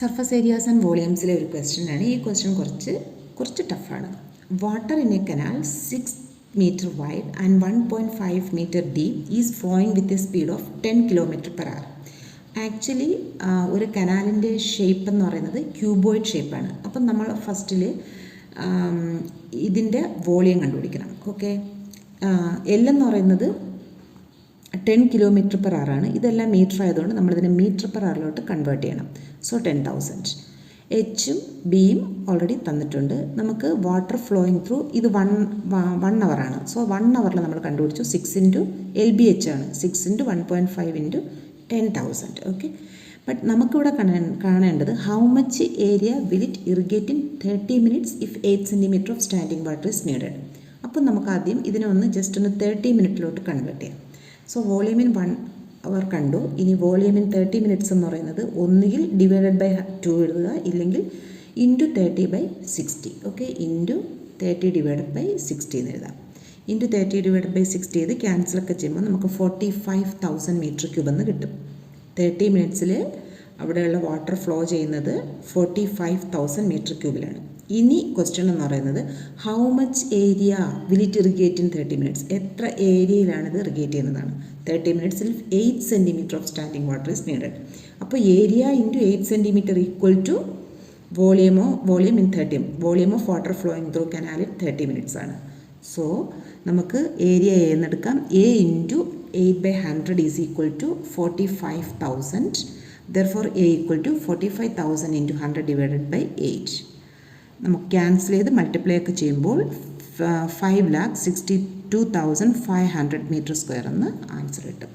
Surface areas and വോളിയംസിലെ ഒരു ക്വസ്റ്റ്യനാണ്. ഈ ക്വസ്റ്റ്യൻ കുറച്ച് ടഫാണ്. Water in a canal 6 meter wide and 1.5 meter deep is flowing with a speed of 10 km/h. Actually ഒരു കനാലിൻ്റെ shape എന്ന് പറയുന്നത് ക്യൂബോയിഡ് ഷേപ്പാണ്. അപ്പം നമ്മൾ ഫസ്റ്റിൽ ഇതിൻ്റെ വോളിയം കണ്ടുപിടിക്കണം. ഓക്കെ, എൽ എന്ന് പറയുന്നത് 10 km/h ആണ്. ഇതെല്ലാം മീറ്റർ ആയതുകൊണ്ട് നമ്മളിതിനെ മീറ്റർ/ഹവറിലോട്ട് കൺവേർട്ട് ചെയ്യണം. സോ 10,000. എച്ചും ബിയും ഓൾറെഡി തന്നിട്ടുണ്ട്. നമുക്ക് വാട്ടർ ഫ്ലോയിങ് ത്രൂ ഇത് 1 അവറാണ്. സോ 1 അവറിൽ നമ്മൾ കണ്ടുപിടിച്ചു 6 × LBH ആണ്. 6 × 1.5 × 10,000. ഓക്കെ, ബട്ട് നമുക്കിവിടെ കാണേണ്ടത് how much area will it irrigate in 30 minutes if 8 cm of standing water is needed. അപ്പം നമുക്ക് ആദ്യം ഇതിനെ ജസ്റ്റ് ഒന്ന് 30 minute കൺവേർട്ട് ചെയ്യാം. സോ വോളിയം ഇൻ 1 അവർ കണ്ടു. ഇനി വോളിയം ഇൻ 30 minutes എന്ന് പറയുന്നത് ഒന്നുകിൽ /2 എഴുതുക, ഇല്ലെങ്കിൽ ×30/60. ഓക്കെ, ×30/60 എന്ന് എഴുതാം. ×30/60 ചെയ്ത് ക്യാൻസലൊക്കെ ചെയ്യുമ്പോൾ നമുക്ക് 45,000 m³ എന്ന് കിട്ടും. 30 minutes അവിടെയുള്ള വാട്ടർ ഫ്ലോ ചെയ്യുന്നത് 45,000 m³. ഇനി ക്വസ്റ്റ്യൻ എന്ന് പറയുന്നത് how much area will it irrigate in 30 minutes. എത്ര ഏരിയയിലാണ് ഇത് ഇറിഗേറ്റ് ചെയ്യുന്നതാണ്. 30 minutes 8 cm of standing water is needed. അപ്പോൾ area × 8 cm equal to volume in 30. Volume of water flowing through canal 30 minutes ആണ്. So നമുക്ക് area എന്നെടുക്കാം. A × 8/100 is equal to 45,000. Therefore A equal to 45,000 × 100/8. നമുക്ക് cancel ചെയ്ത് multiply ഒക്കെ ചെയ്യുമ്പോൾ 5,62,500 m² എന്ന് answer കിട്ടും.